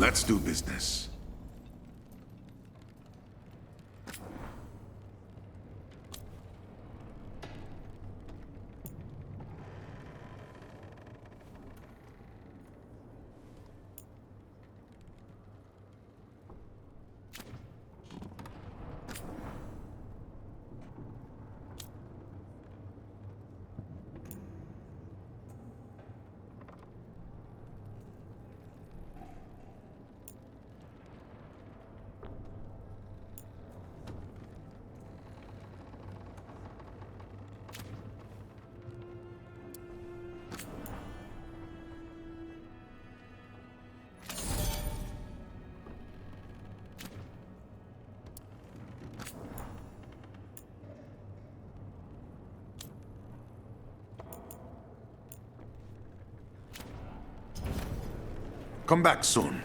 Let's do business. Come back soon.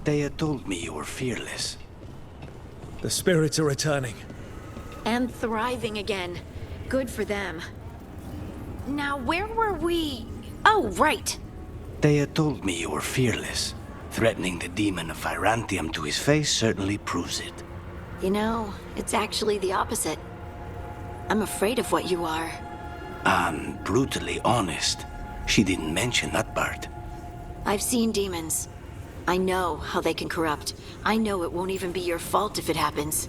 They had told me you were fearless. The spirits are returning. And thriving again. Good for them. Now, where were we? Oh, right. They had told me you were fearless. Threatening the demon of Virantium to his face certainly proves it. You know, it's actually the opposite. I'm afraid of what you are. I'm brutally honest. She didn't mention that part. I've seen demons. I know how they can corrupt. I know it won't even be your fault if it happens.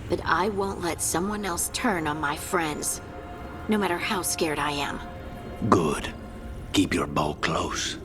But I won't let someone else turn on my friends. No matter how scared I am. Good. Keep your bow close.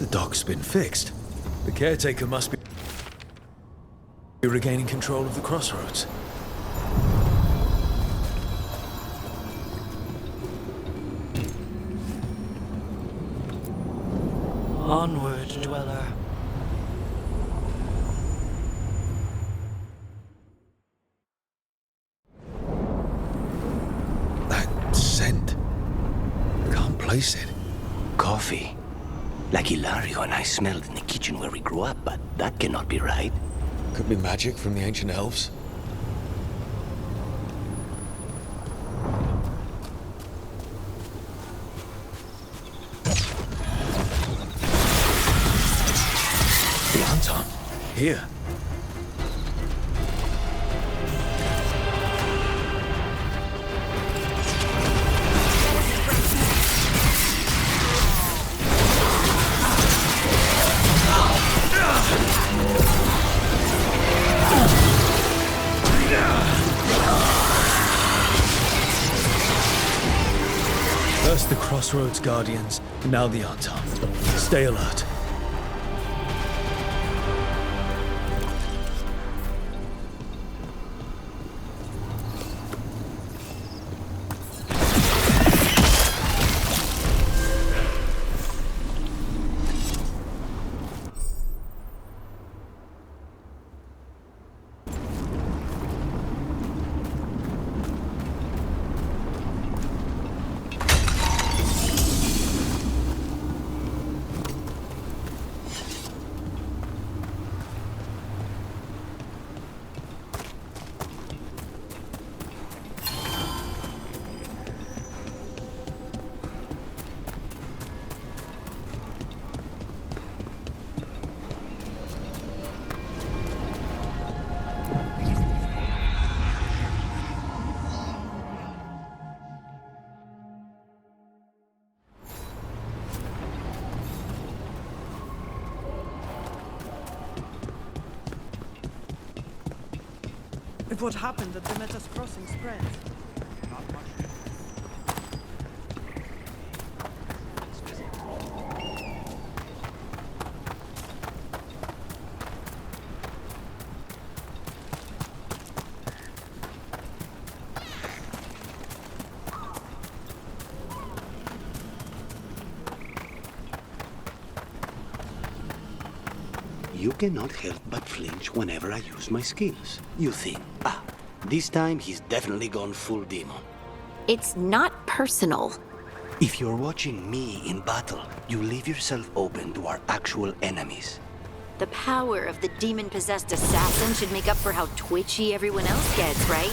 The dock's been fixed. The caretaker must be regaining control of the crossroads. Onward, dweller. That scent. Can't place it. Coffee. Like Hilario and I smelled in the kitchen where we grew up, but that cannot be right. Could be magic from the ancient elves. The Anton. Here. First the Crossroads Guardians, now the Anton. Stay alert. If what happened at the Metas Crossing spreads. You cannot help but flinch whenever I use my skills. You think, this time he's definitely gone full demon. It's not personal. If you're watching me in battle, you leave yourself open to our actual enemies. The power of the demon-possessed assassin should make up for how twitchy everyone else gets, right?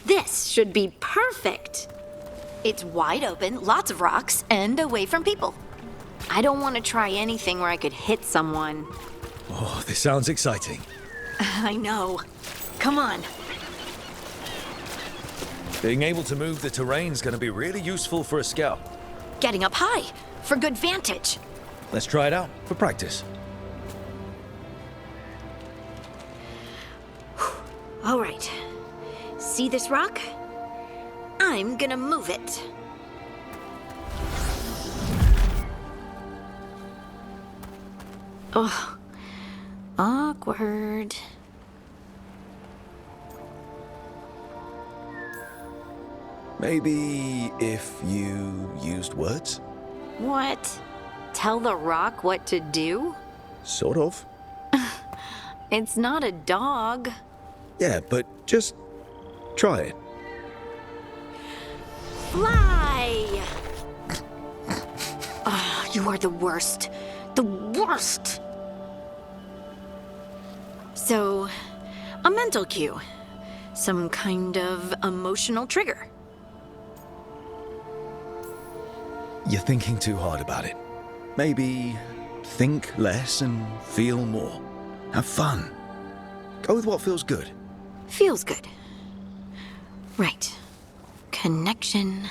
This should be perfect. It's wide open, lots of rocks, and away from people. I don't want to try anything where I could hit someone. Oh, this sounds exciting. I know. Come on. Being able to move the terrain's gonna be really useful for a scout. Getting up high, for good vantage. Let's try it out for practice. All right. See this rock? I'm gonna move it. Oh, awkward. Maybe if you used words? What? Tell the rock what to do? Sort of. It's not a dog. Yeah, but just try it. Fly! Oh, you are the worst. The worst! So, a mental cue. Some kind of emotional trigger. You're thinking too hard about it. Maybe think less and feel more. Have fun. Go with what feels good. Feels good. Right. Connection.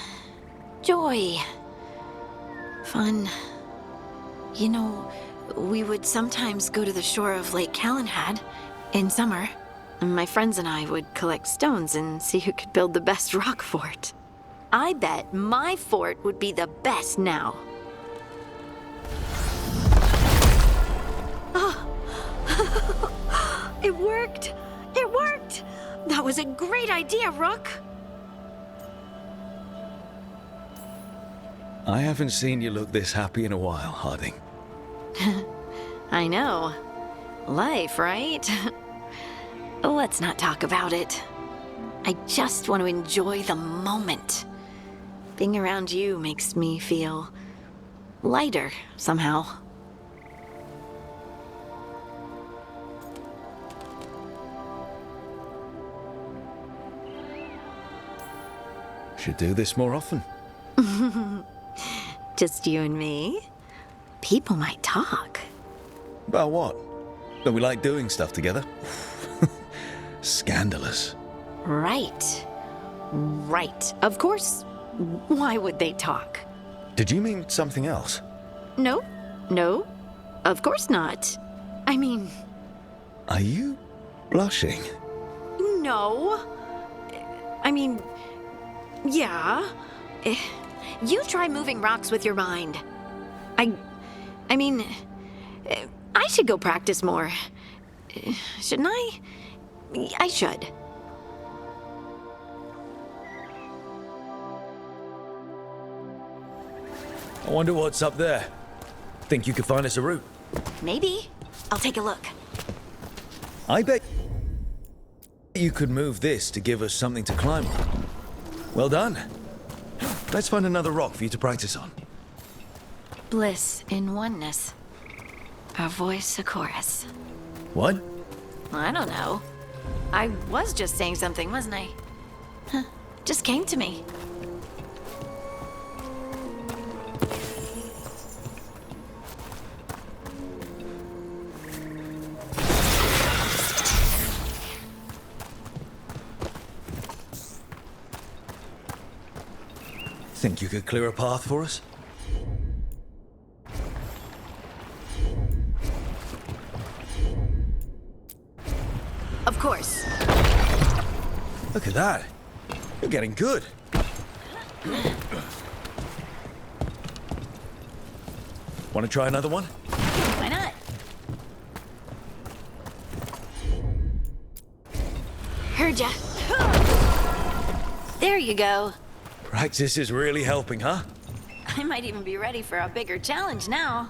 Joy. Fun. You know, we would sometimes go to the shore of Lake Calenhad in summer. My friends and I would collect stones and see who could build the best rock fort. I bet my fort would be the best now. It worked! It worked! That was a great idea, Rook! I haven't seen you look this happy in a while, Harding. I know. Life, right? Let's not talk about it. I just want to enjoy the moment. Being around you makes me feel lighter somehow. Should do this more often. Just you and me? People might talk. About what? Don't we like doing stuff together? Scandalous. Right. Right. Of course. Why would they talk? Did you mean something else? No. No. Of course not. I mean... Are you blushing? No. I mean... Yeah. You try moving rocks with your mind. I mean... I should go practice more. Shouldn't I? I should. I wonder what's up there. Think you could find us a route? Maybe. I'll take a look. I bet you could move this to give us something to climb on. Well done. Let's find another rock for you to practice on. Bliss in oneness. A voice, a chorus. What? I don't know. I was just saying something, wasn't I? Huh. Just came to me. Think you could clear a path for us? Of course. Look at that. You're getting good. Want to try another one? Why not? Heard ya. There you go. Practice is really helping, huh? I might even be ready for a bigger challenge now.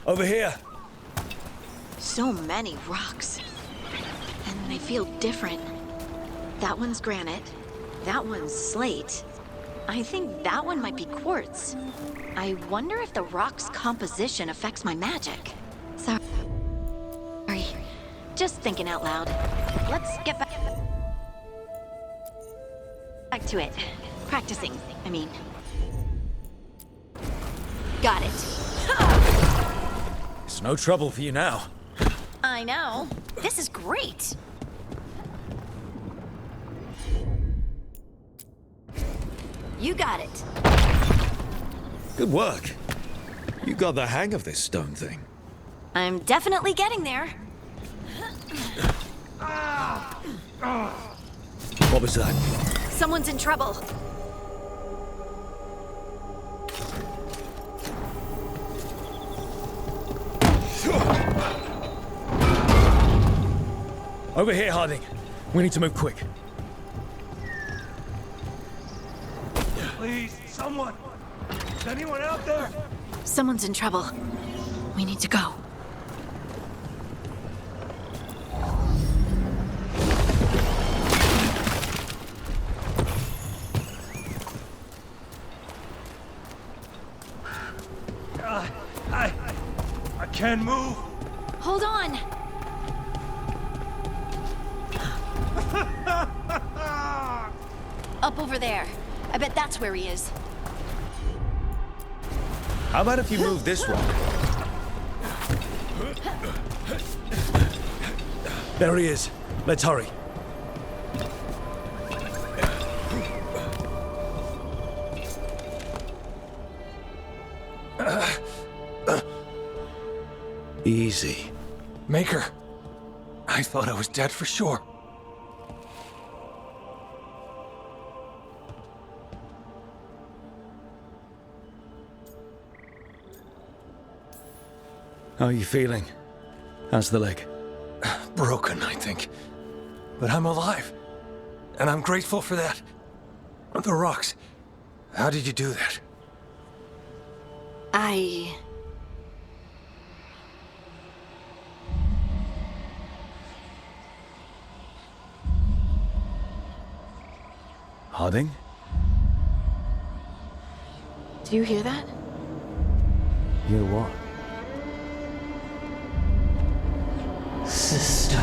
Over here. So many rocks. And they feel different. That one's granite. That one's slate. I think that one might be quartz. I wonder if the rock's composition affects my magic. Sorry. Just thinking out loud. Let's get back to it. Practicing, I mean. Got it. It's no trouble for you now. I know. This is great. You got it. Good work. You got the hang of this stone thing. I'm definitely getting there. What was that? Someone's in trouble. Over here, Harding. We need to move quick. Please, someone! Is anyone out there? Someone's in trouble. We need to go. I can't move. Hold on. Up over there. I bet that's where he is. How about if you move this rock? There he is. Let's hurry. Easy. Maker. I thought I was dead for sure. How are you feeling? How's the leg? Broken, I think. But I'm alive. And I'm grateful for that. The rocks. How did you do that? Harding? Do you hear that? Hear what? Sister,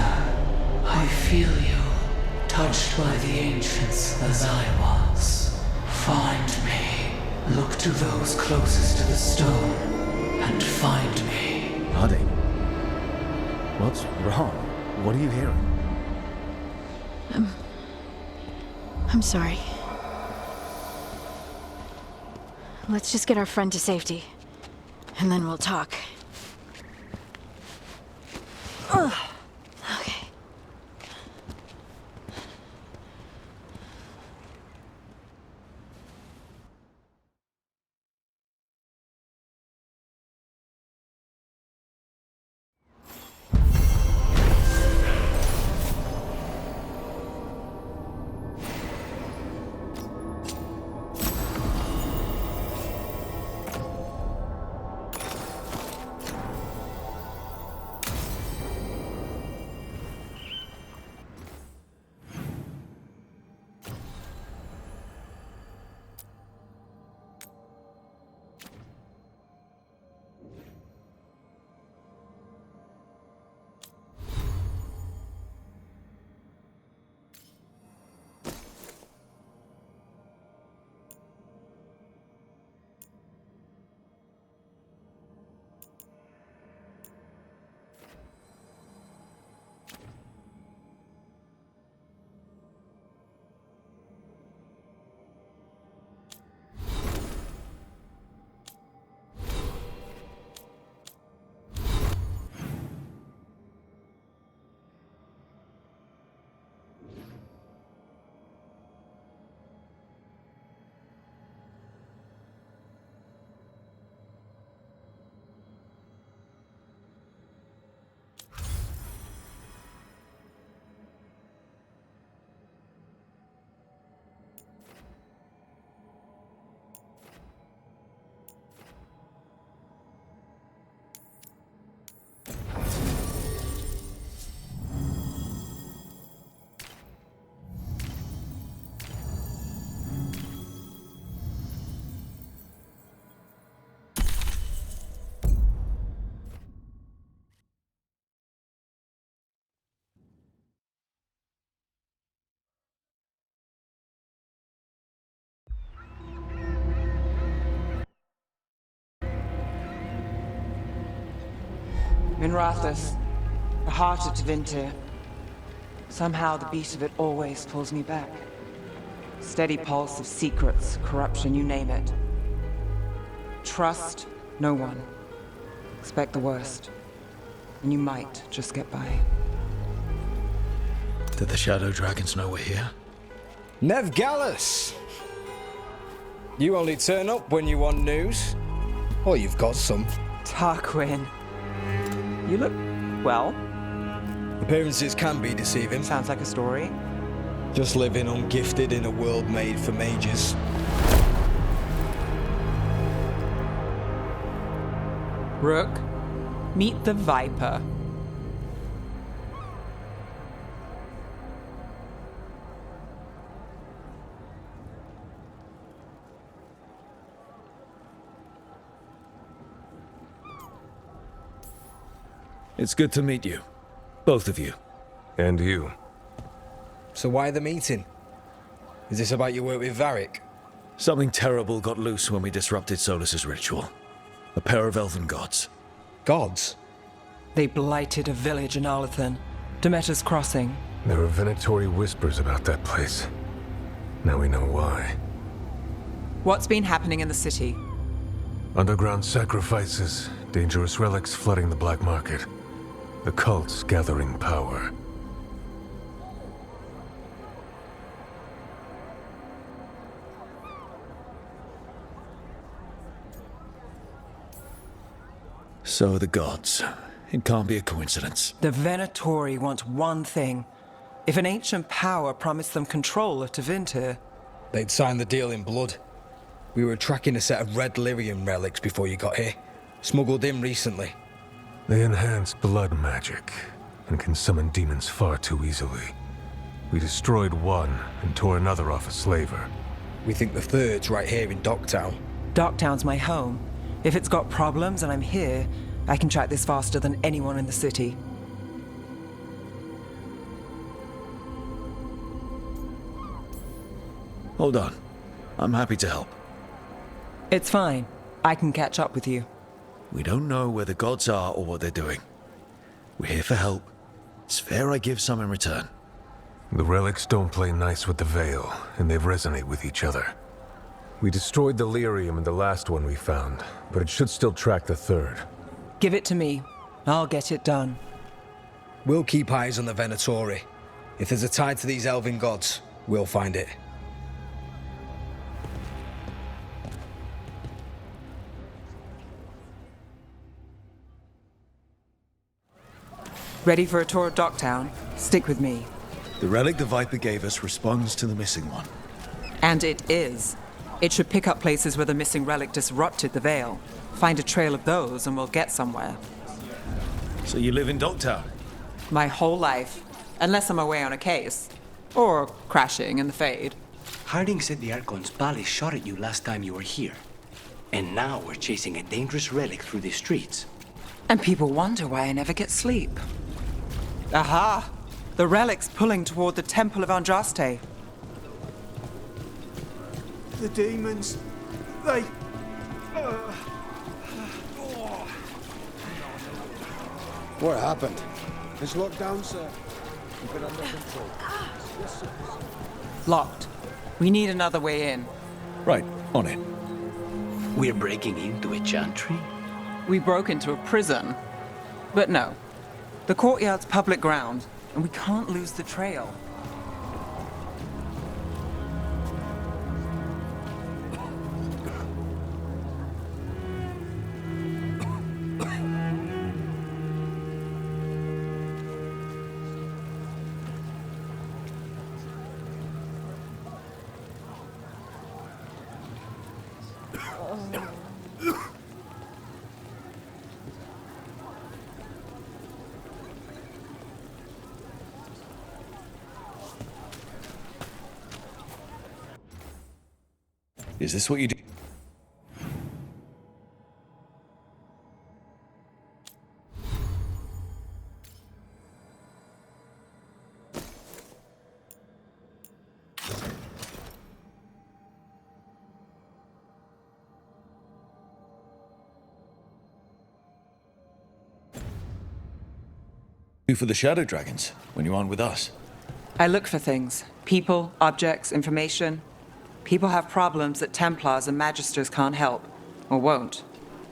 I feel you, touched by the ancients as I was. Find me. Look to those closest to the stone, and find me. Harding? What's wrong? What are you hearing? I'm sorry. Let's just get our friend to safety, and then we'll talk. Ugh. Okay. Minrathous, the heart of Tevinter. Somehow the beat of it always pulls me back. Steady pulse of secrets, corruption, you name it. Trust no one. Expect the worst. And you might just get by. Did the Shadow Dragons know we're here? Nev Gallus! You only turn up when you want news. Or you've got some. Tarquin. You look, well, Appearances can be deceiving. sounds like a story. Just living ungifted in a world made for mages. Rook, meet the Viper. It's good to meet you. Both of you. And you. So why the meeting? Is this about your work with Varric? Something terrible got loose when we disrupted Solus's ritual. A pair of elven gods. Gods? They blighted a village in Arlathan, Demeter's Crossing. There were venatory whispers about that place. Now we know why. What's been happening in the city? Underground sacrifices, dangerous relics flooding the black market. The cults gathering power. So the gods. It can't be a coincidence. The Venatori want one thing. If an ancient power promised them control of Tevinter, They'd signed the deal in blood. We were tracking a set of red lyrium relics before you got here. Smuggled in recently. They enhance blood magic and can summon demons far too easily. We destroyed one and tore another off a slaver. We think the third's right here in Docktown. Docktown's my home. If it's got problems and I'm here, I can track this faster than anyone in the city. Hold on. I'm happy to help. It's fine. I can catch up with you. We don't know where the gods are or what they're doing. We're here for help. It's fair I give some in return. The relics don't play nice with the Veil, and they resonate with each other. We destroyed the lyrium in the last one we found, but it should still track the third. Give it to me. I'll get it done. We'll keep eyes on the Venatori. If there's a tie to these elven gods, we'll find it. Ready for a tour of Docktown? Stick with me. The relic the Viper gave us responds to the missing one. And it is. It should pick up places where the missing relic disrupted the Veil. Find a trail of those and we'll get somewhere. So you live in Docktown? My whole life. Unless I'm away on a case. Or crashing in the Fade. Harding said the Archon's palace shot at you last time you were here. And now we're chasing a dangerous relic through the streets. And people wonder why I never get sleep. Aha! The relic's pulling toward the Temple of Andraste. The demons. They. What happened? It's locked down, sir. Keep it under control. Yes, sir. Locked. We need another way in. Right, on it. We're breaking into a chantry? We broke into a prison. But no. The courtyard's public ground, and we can't lose the trail. Is this what you do? Do for the Shadow Dragons when you aren't with us? I look for things. People, objects, information. People have problems that Templars and Magisters can't help. Or won't.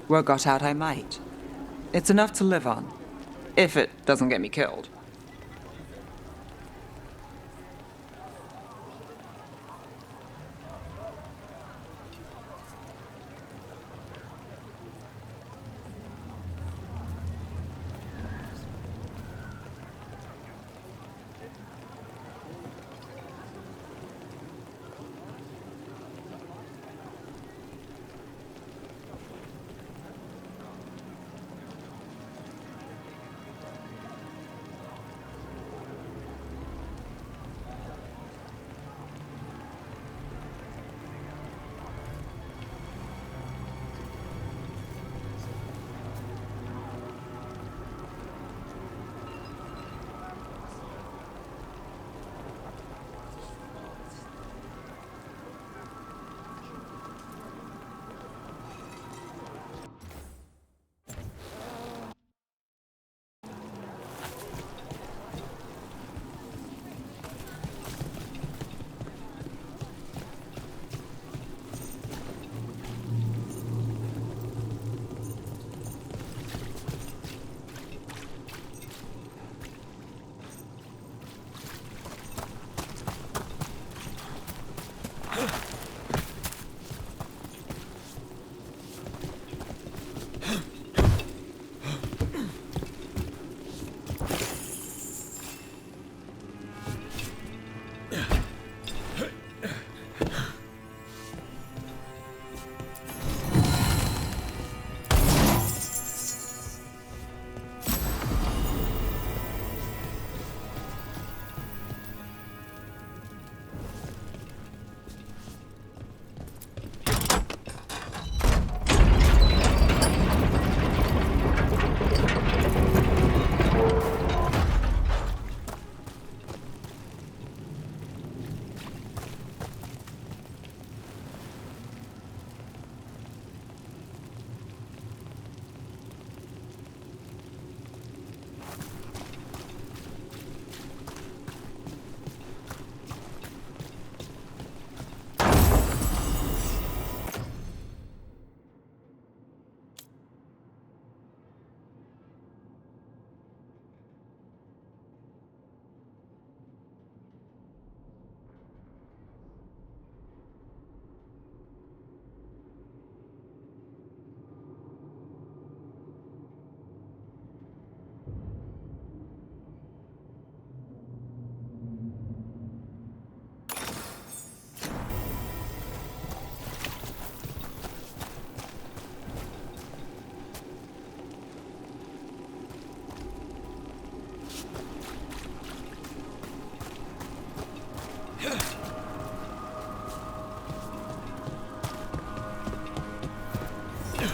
Word got out I might. It's enough to live on. If it doesn't get me killed.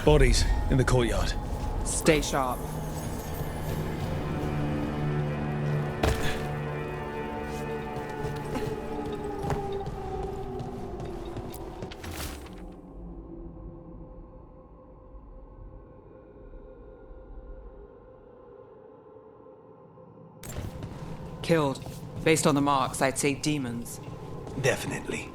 Bodies in the courtyard. Stay sharp. Killed. Based on the marks, I'd say demons. Definitely.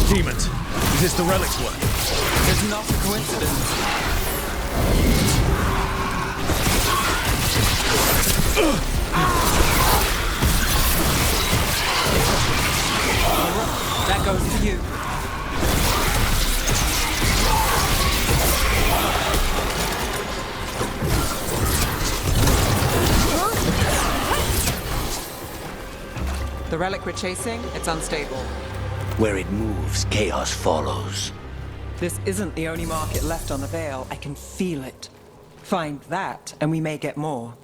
Demons. Is this the relic's work? It's not a coincidence. That goes to you. The relic we're chasing, it's unstable. Where it moves, chaos follows. This isn't the only market left on the Veil. I can feel it. Find that, and we may get more.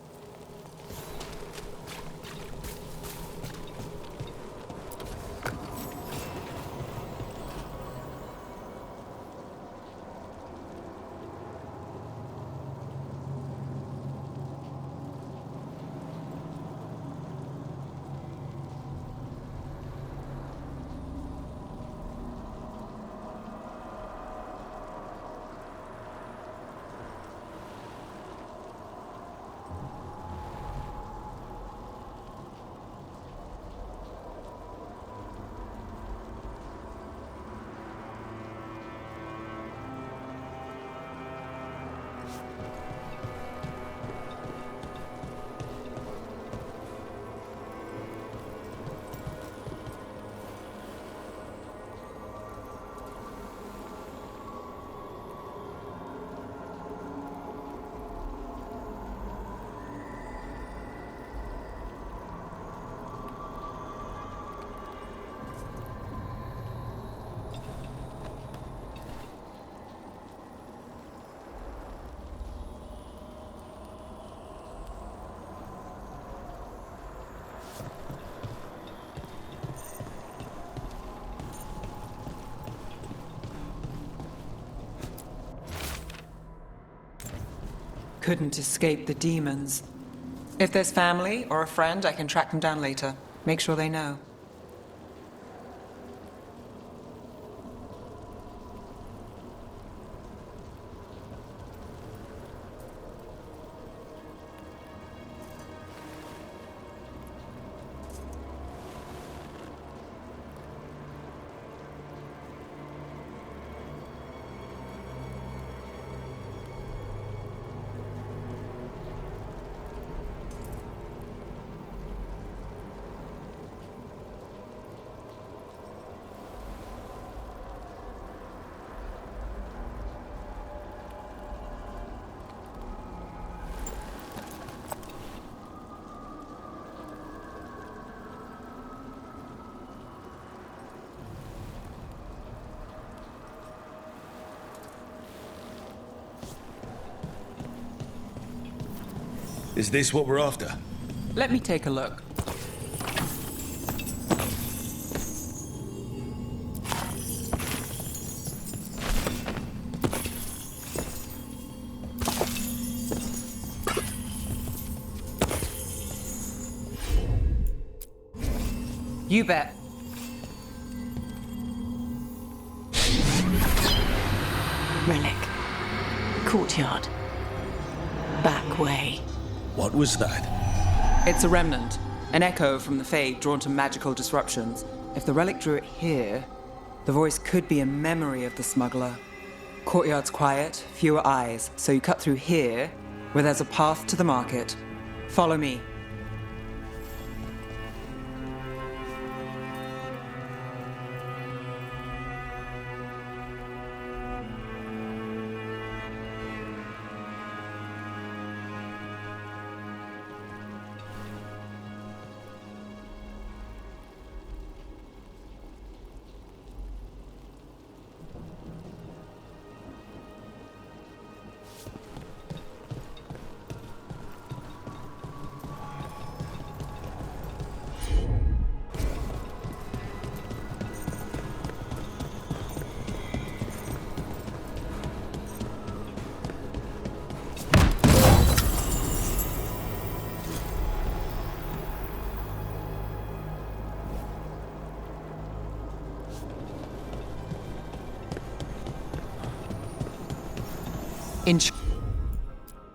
couldn't escape the demons. If there's family or a friend, I can track them down later. Make sure they know. Is this what we're after? Let me take a look. You bet. Relic. Courtyard. Back way. What was that? It's a remnant. An echo from the Fade drawn to magical disruptions. If the relic drew it here, the voice could be a memory of the smuggler. Courtyard's quiet, fewer eyes, so you cut through here, where there's a path to the market. Follow me.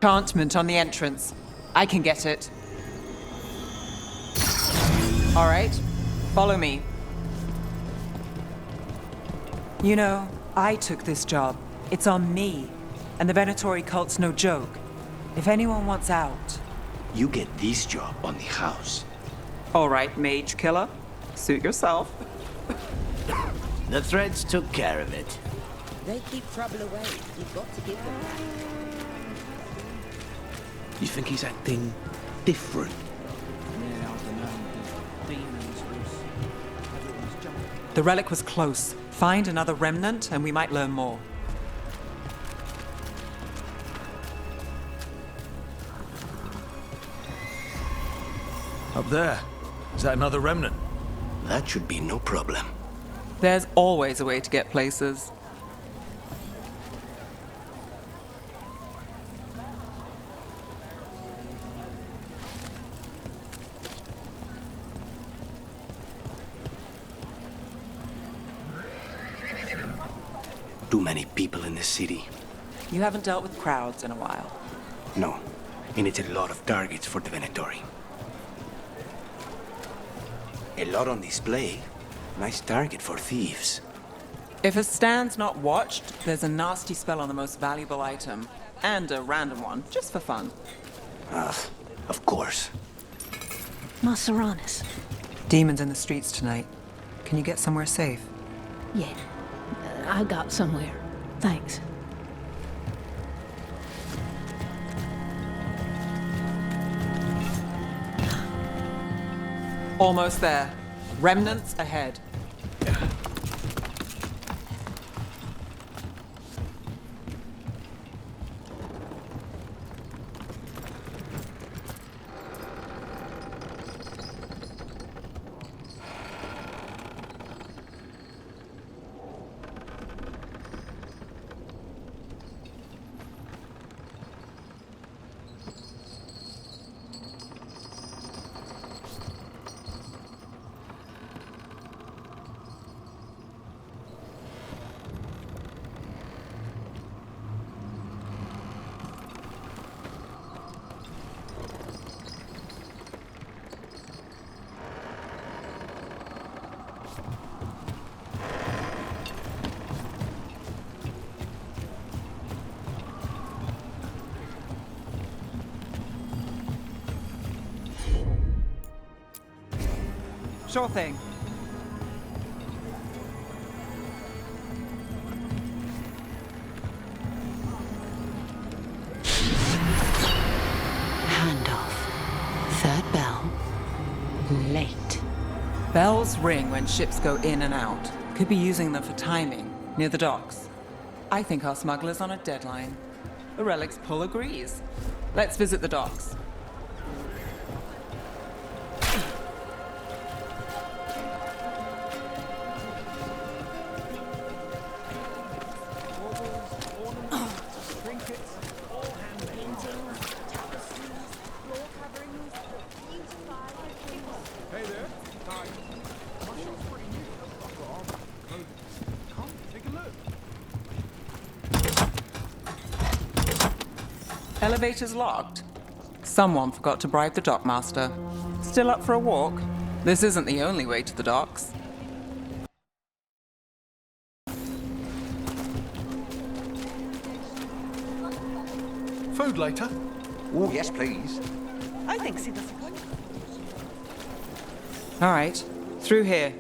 Enchantment on the entrance. I can get it. All right, follow me. You know, I took this job. It's on me. And the Venatori cult's no joke. If anyone wants out... You get this job on the house. All right, mage killer. Suit yourself. The threads took care of it. They keep trouble away. You've got to give them that. You think he's acting different? Yeah, I don't know. The demons was... Everyone's jumping. The relic was close. Find another remnant and we might learn more. Up there. Is that another remnant? That should be no problem. There's always a way to get places. Too many people in this city. You haven't dealt with crowds in a while. No, and it's a lot of targets for the Venatori. A lot on display. Nice target for thieves. If a stand's not watched, there's a nasty spell on the most valuable item. And a random one, just for fun. Of course. Maseranis. Demons in the streets tonight. Can you get somewhere safe? Yeah, I got somewhere. Thanks. Almost there. Remnants ahead. Sure thing. Handoff. Third bell. Late. Bells ring when ships go in and out. Could be using them for timing, near the docks. I think our smuggler's on a deadline. The Relic's pull agrees. Let's visit the docks. Elevator's locked. Someone forgot to bribe the dockmaster. Still up for a walk? This isn't the only way to the docks. Food later? Oh, yes, please. I think see this. All right, through here.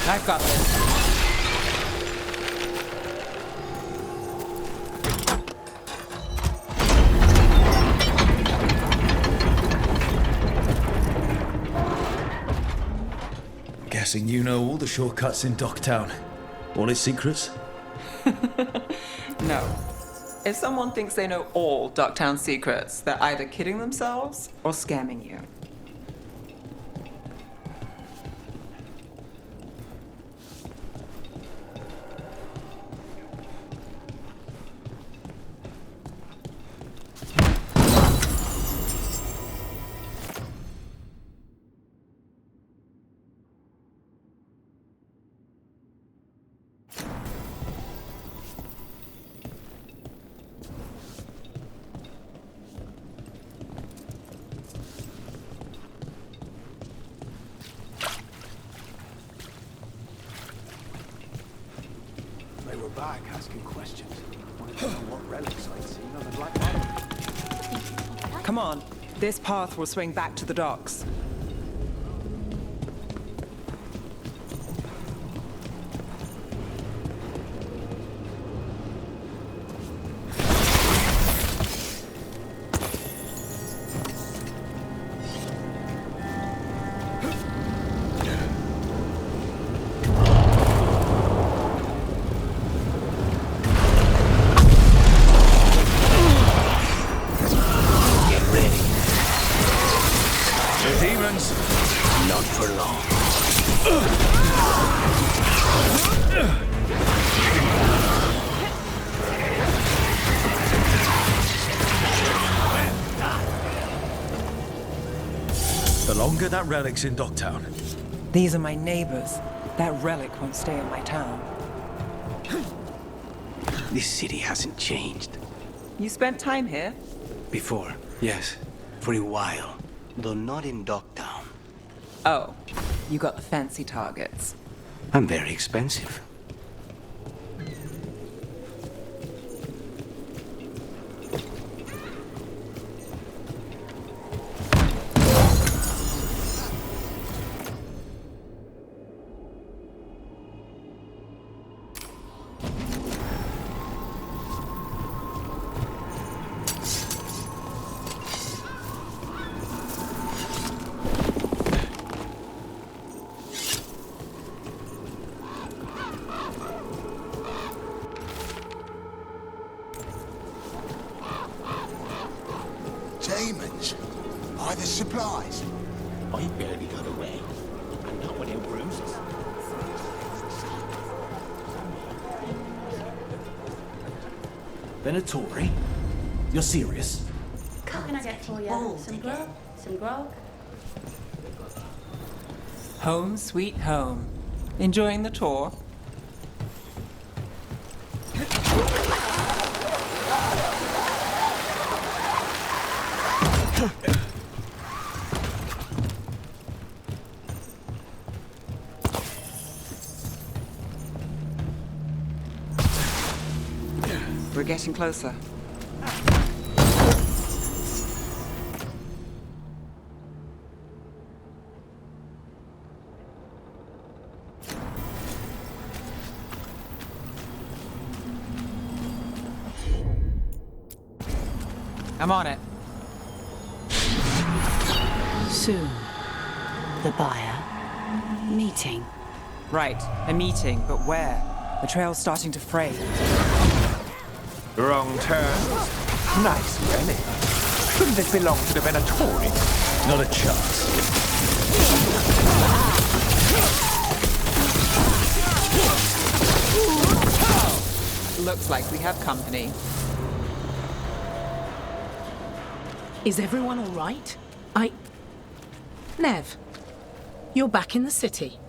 I've got this. Guessing you know all the shortcuts in Docktown. All its secrets? No. If someone thinks they know all Docktown secrets, they're either kidding themselves or scamming you. They were back asking questions. Wanted to know what relics I'd seen on the Black Island. Come on, this path will swing back to the docks. Not for long. The longer that relic's in Docktown. These are my neighbors. That relic won't stay in my town. This city hasn't changed. You spent time here? Before, yes. For a while. Though not in Docktown. Oh, you got the fancy targets. I'm very expensive. Demons? By the supplies? I barely got away. And not without bruises. Venatori? You're serious? What can I get for you? Some grog? Some grog? Home sweet home. Enjoying the tour? We're getting closer. I'm on it. Soon, the buyer meeting. Right, a meeting, but where? The trail's starting to fray. Wrong turn. Nice relic. Shouldn't this belong to the Venatori? Not a chance. Looks like we have company. Is everyone all right? Nev, you're back in the city.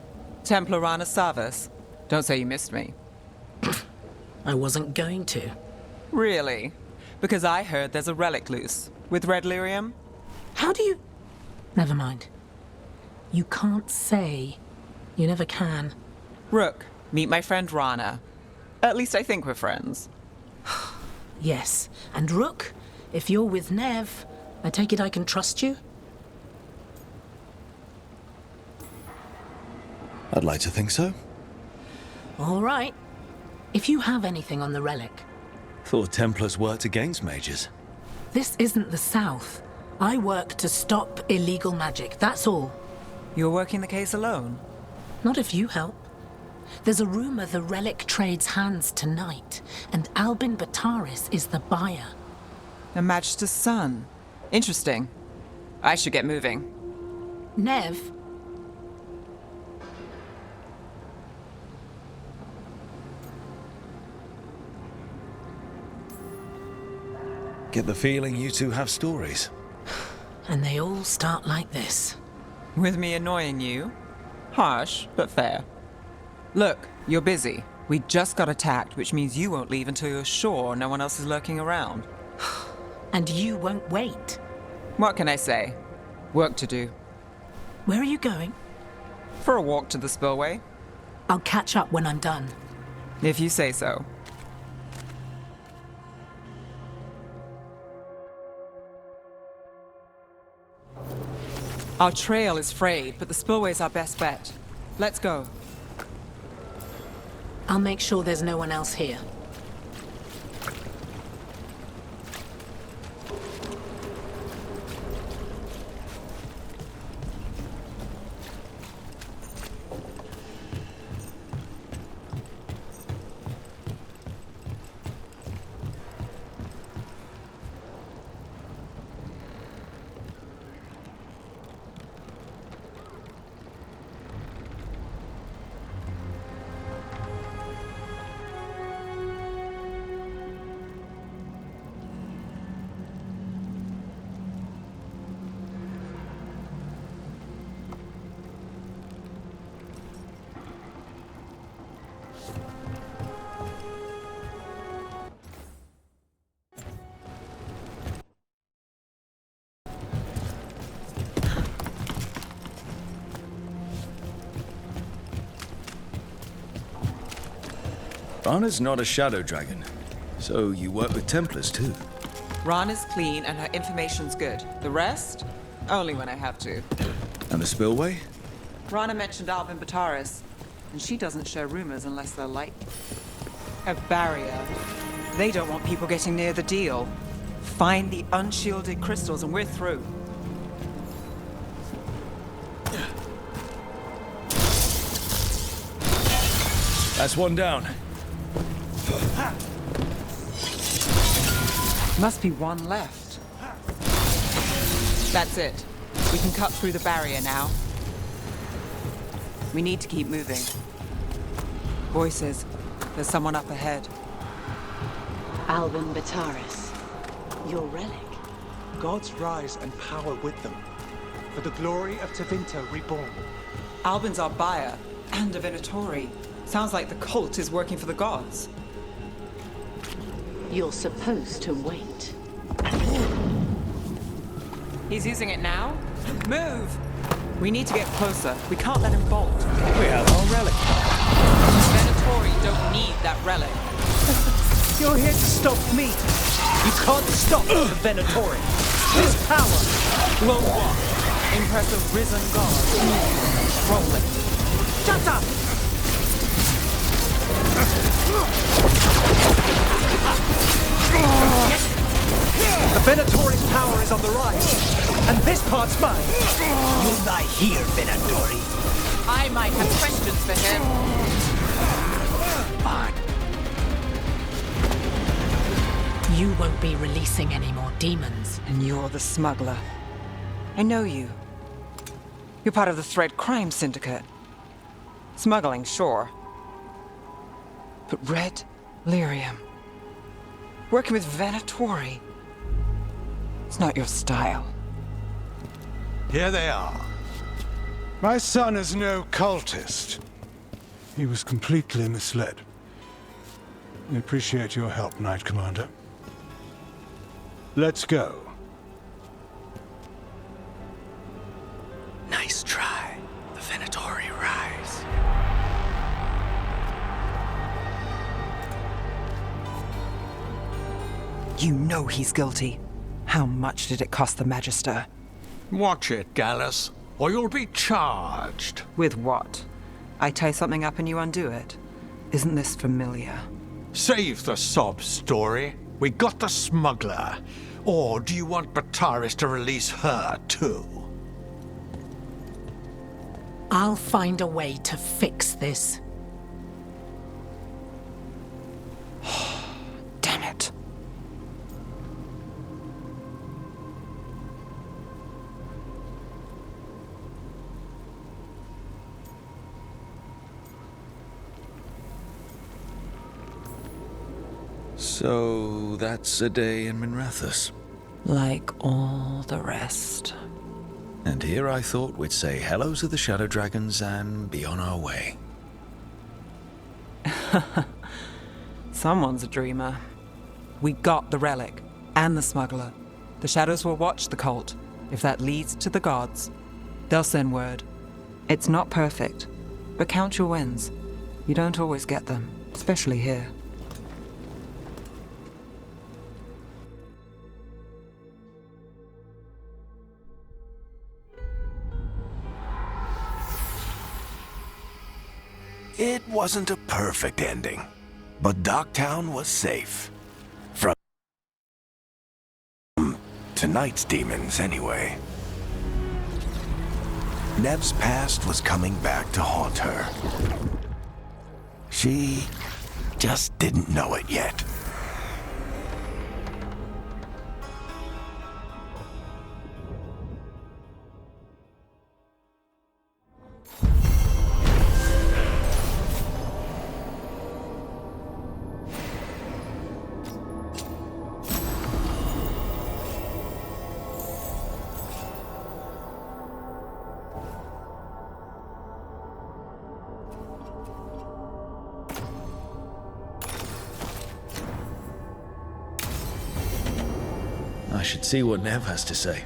Templar Rana Savas. Don't say you missed me. I wasn't going to. Really? Because I heard there's a relic loose. With red lyrium? How do you... Never mind. You can't say. You never can. Rook, meet my friend Rana. At least I think we're friends. Yes. And Rook, if you're with Nev, I take it I can trust you? I'd like to think so. All right. If you have anything on the relic. Thought Templars worked against mages. This isn't the South. I work to stop illegal magic, that's all. You're working the case alone? Not if you help. There's a rumor the relic trades hands tonight, and Albin Bataris is the buyer. A Magister's son. Interesting. I should get moving. Nev? Get the feeling you two have stories. And they all start like this. With me annoying you? Harsh, but fair. Look, you're busy. We just got attacked, which means you won't leave until you're sure no one else is lurking around. And you won't wait. What can I say? Work to do. Where are you going? For a walk to the spillway. I'll catch up when I'm done. If you say so. Our trail is frayed, but the spillway's our best bet. Let's go. I'll make sure there's no one else here. Rana's not a shadow dragon, so you work with Templars too. Rana's clean and her information's good. The rest? Only when I have to. And the spillway? Rana mentioned Albin Bataris, and she doesn't share rumors unless they're like a barrier. They don't want people getting near the deal. Find the unshielded crystals and we're through. That's one down. Must be one left. That's it. We can cut through the barrier now. We need to keep moving. Voices. There's someone up ahead. Albin Bataris. Your relic. Gods rise and power with them. For the glory of Tevinter reborn. Albin's our buyer, and a Venatori. Sounds like the cult is working for the gods. You're supposed to wait. He's using it now? Move! We need to get closer. We can't let him bolt. We have our relic. Venatori don't need that relic. You're here to stop me. You can't stop the Venatori. His power will what? Impress a risen god. Roll it. Shut up! The Venatori's power is on the rise, and this part's mine. You'll lie here, Venatori. I might have questions for him. Fine. You won't be releasing any more demons. And you're the smuggler. I know you. You're part of the Thread Crime Syndicate. Smuggling, sure. But red lyrium. Working with Venatori. It's not your style. Here they are. My son is no cultist. He was completely misled. We appreciate your help, Knight Commander. Let's go. Nice try. The Venatori rise. You know he's guilty. How much did it cost the Magister? Watch it, Gallus, or you'll be charged. With what? I tie something up and you undo it. Isn't this familiar? Save the sob story. We got the smuggler. Or do you want Bataris to release her, too? I'll find a way to fix this. Damn it. So that's a day in Minrathous. Like all the rest. And here I thought we'd say hello to the Shadow Dragons and be on our way. Someone's a dreamer. We got the relic and the smuggler. The Shadows will watch the cult. If that leads to the gods, they'll send word. It's not perfect, but count your wins. You don't always get them, especially here. It wasn't a perfect ending, but Docktown was safe. From tonight's demons, anyway. Nev's past was coming back to haunt her. She just didn't know it yet. I should see what Nev has to say.